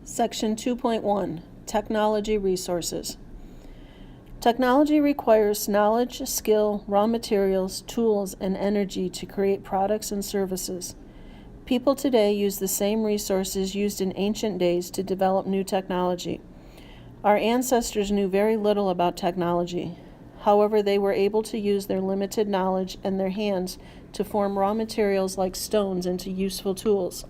Section 2.1, Technology Resources. Technology requires knowledge, skill, raw materials, tools, and energy to create products and services. People today use the same resources used in ancient days to develop new technology. Our ancestors knew very little about technology. However, they were able to use their limited knowledge and their hands to form raw materials like stones into useful tools.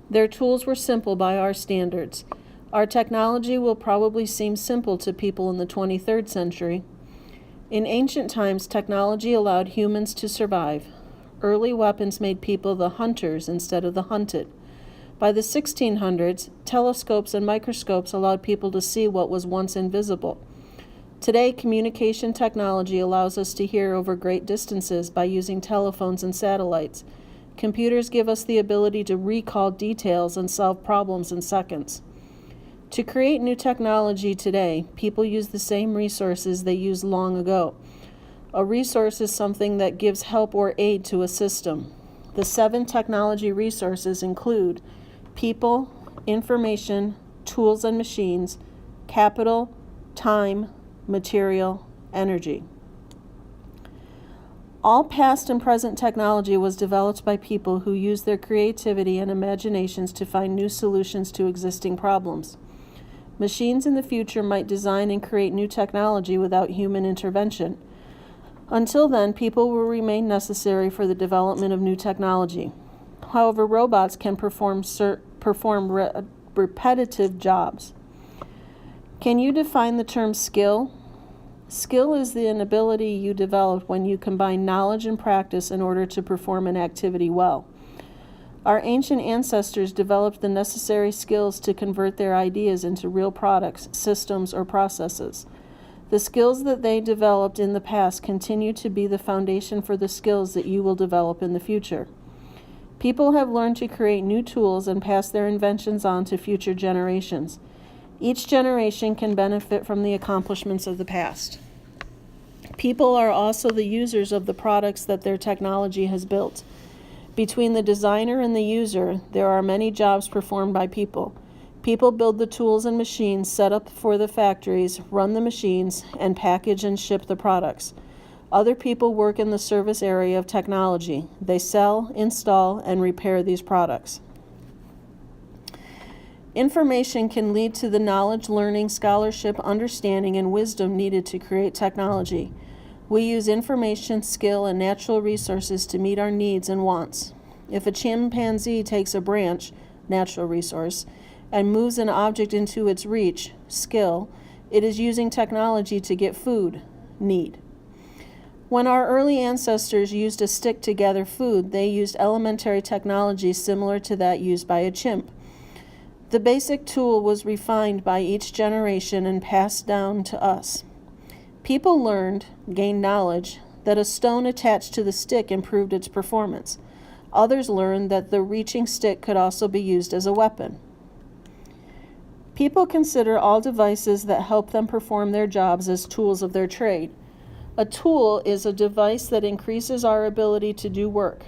Their tools were simple by our standards. Our technology will probably seem simple to people in the 23rd century. In ancient times, technology allowed humans to survive. Early weapons made people the hunters instead of the hunted. By the 1600s, telescopes and microscopes allowed people to see what was once invisible. Today, communication technology allows us to hear over great distances by using telephones and satellites. Computers give us the ability to recall details and solve problems in seconds. To create new technology today, people use the same resources they used long ago. A resource is something that gives help or aid to a system. The 7 technology resources include people, information, tools and machines, capital, time, material, energy. All past and present technology was developed by people who used their creativity and imaginations to find new solutions to existing problems. Machines in the future might design and create new technology without human intervention. Until then, people will remain necessary for the development of new technology. However, robots can perform repetitive jobs. Can you define the term skill? Skill is the ability you develop when you combine knowledge and practice in order to perform an activity well. Our ancient ancestors developed the necessary skills to convert their ideas into real products, systems, or processes. The skills that they developed in the past continue to be the foundation for the skills that you will develop in the future. People have learned to create new tools and pass their inventions on to future generations. Each generation can benefit from the accomplishments of the past. People are also the users of the products that their technology has built. Between the designer and the user, there are many jobs performed by people. People build the tools and machines set up for the factories, run the machines, and package and ship the products. Other people work in the service area of technology. They sell, install, and repair these products. Information can lead to the knowledge, learning, scholarship, understanding, and wisdom needed to create technology. We use information, skill, and natural resources to meet our needs and wants. If a chimpanzee takes a branch, natural resource, and moves an object into its reach, skill, it is using technology to get food, need. When our early ancestors used a stick to gather food, they used elementary technology similar to that used by a chimp. The basic tool was refined by each generation and passed down to us. People learned, gained knowledge, that a stone attached to the stick improved its performance. Others learned that the reaching stick could also be used as a weapon. People consider all devices that help them perform their jobs as tools of their trade. A tool is a device that increases our ability to do work.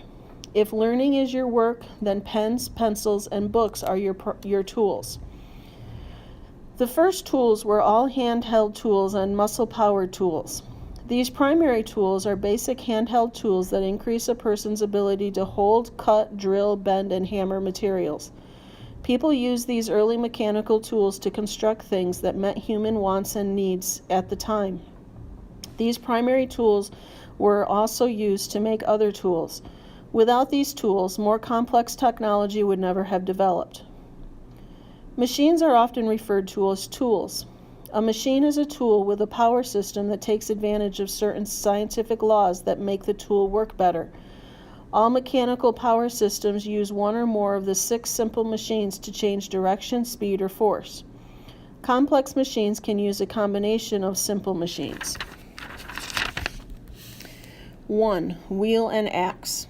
If learning is your work, then pens, pencils, and books are your tools. The first tools were all handheld tools and muscle-powered tools. These primary tools are basic handheld tools that increase a person's ability to hold, cut, drill, bend, and hammer materials. People used these early mechanical tools to construct things that met human wants and needs at the time. These primary tools were also used to make other tools. Without these tools, more complex technology would never have developed. Machines are often referred to as tools. A machine is a tool with a power system that takes advantage of certain scientific laws that make the tool work better. All mechanical power systems use one or more of the 6 simple machines to change direction, speed, or force. Complex machines can use a combination of simple machines. 1. Wheel and axe.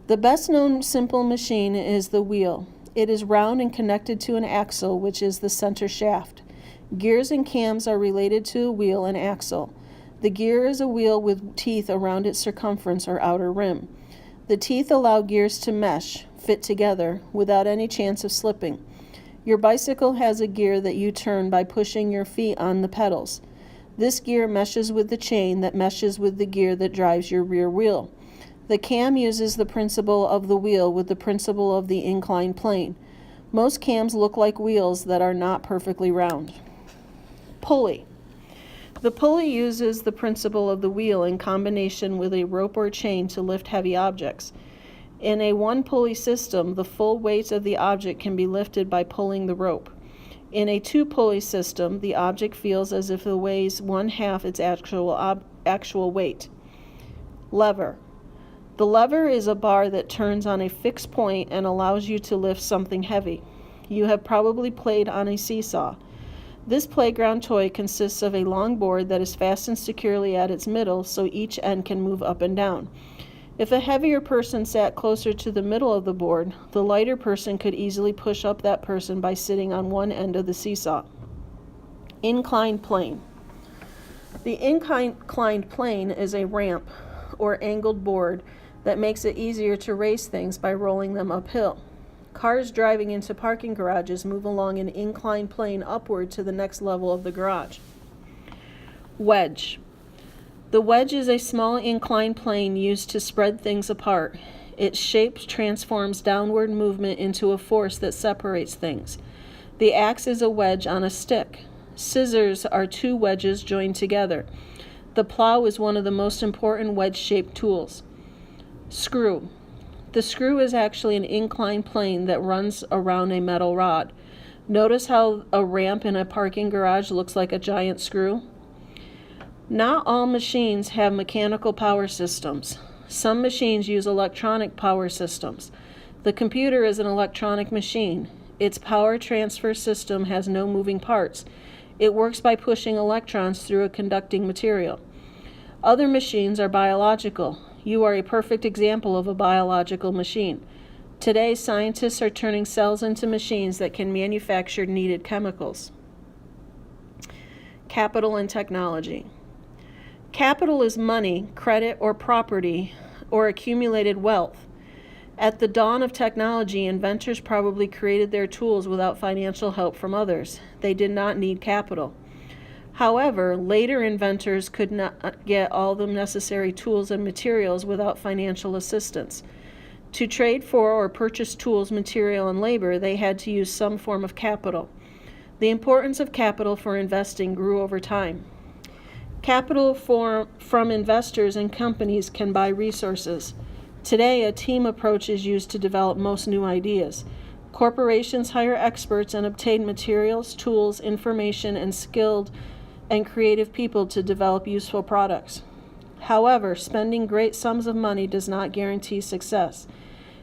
The best-known simple machine is the wheel. It is round and connected to an axle, which is the center shaft. Gears and cams are related to a wheel and axle. The gear is a wheel with teeth around its circumference or outer rim. The teeth allow gears to mesh, fit together without any chance of slipping. Your bicycle has a gear that you turn by pushing your feet on the pedals. This gear meshes with the chain that meshes with the gear that drives your rear wheel. The cam uses the principle of the wheel with the principle of the inclined plane. Most cams look like wheels that are not perfectly round. Pulley. The pulley uses the principle of the wheel in combination with a rope or chain to lift heavy objects. In a one-pulley system, the full weight of the object can be lifted by pulling the rope. In a two-pulley system, the object feels as if it weighs one-half its actual weight. Lever. The lever is a bar that turns on a fixed point and allows you to lift something heavy. You have probably played on a seesaw. This playground toy consists of a long board that is fastened securely at its middle so each end can move up and down. If a heavier person sat closer to the middle of the board, the lighter person could easily push up that person by sitting on one end of the seesaw. Inclined plane. The inclined plane is a ramp or angled board that makes it easier to raise things by rolling them uphill. Cars driving into parking garages move along an inclined plane upward to the next level of the garage. Wedge. The wedge is a small inclined plane used to spread things apart. Its shape transforms downward movement into a force that separates things. The axe is a wedge on a stick. Scissors are two wedges joined together. The plow is one of the most important wedge-shaped tools. Screw. The screw is actually an inclined plane that runs around a metal rod. Notice how a ramp in a parking garage looks like a giant screw? Not all machines have mechanical power systems. Some machines use electronic power systems. The computer is an electronic machine. Its power transfer system has no moving parts. It works by pushing electrons through a conducting material. Other machines are biological. You are a perfect example of a biological machine. Today, scientists are turning cells into machines that can manufacture needed chemicals. Capital and technology. Capital is money, credit, or property, or accumulated wealth. At the dawn of technology, inventors probably created their tools without financial help from others. They did not need capital. However, later inventors could not get all the necessary tools and materials without financial assistance. To trade for or purchase tools, material, and labor, they had to use some form of capital. The importance of capital for investing grew over time. Capital from investors and companies can buy resources. Today, a team approach is used to develop most new ideas. Corporations hire experts and obtain materials, tools, information, and skilled and creative people to develop useful products. However, spending great sums of money does not guarantee success.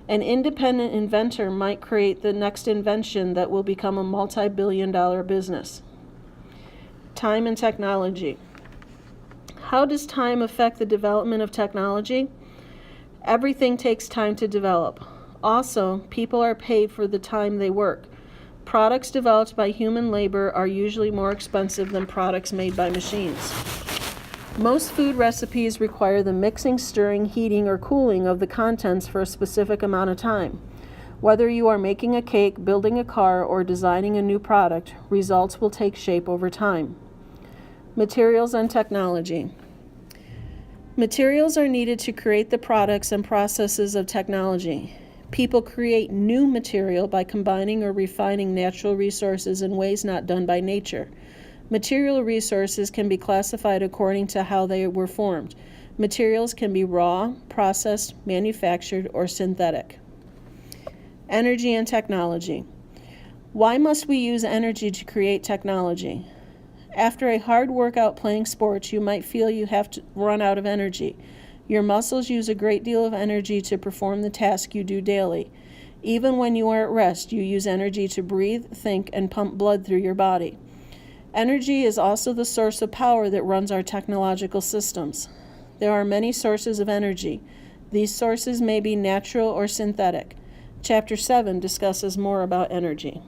An independent inventor might create the next invention that will become a multi-billion-dollar business. Time and technology. How does time affect the development of technology? Everything takes time to develop. Also, people are paid for the time they work. Products developed by human labor are usually more expensive than products made by machines. Most food recipes require the mixing, stirring, heating, or cooling of the contents for a specific amount of time. Whether you are making a cake, building a car, or designing a new product, results will take shape over time. Materials and technology. Materials are needed to create the products and processes of technology. People create new material by combining or refining natural resources in ways not done by nature. Material resources can be classified according to how they were formed. Materials can be raw, processed, manufactured, or synthetic. Energy and technology. Why must we use energy to create technology? After a hard workout playing sports, you might feel you have to run out of energy. Your muscles use a great deal of energy to perform the task you do daily. Even when you are at rest, you use energy to breathe, think, and pump blood through your body. Energy is also the source of power that runs our technological systems. There are many sources of energy. These sources may be natural or synthetic. Chapter 7 discusses more about energy.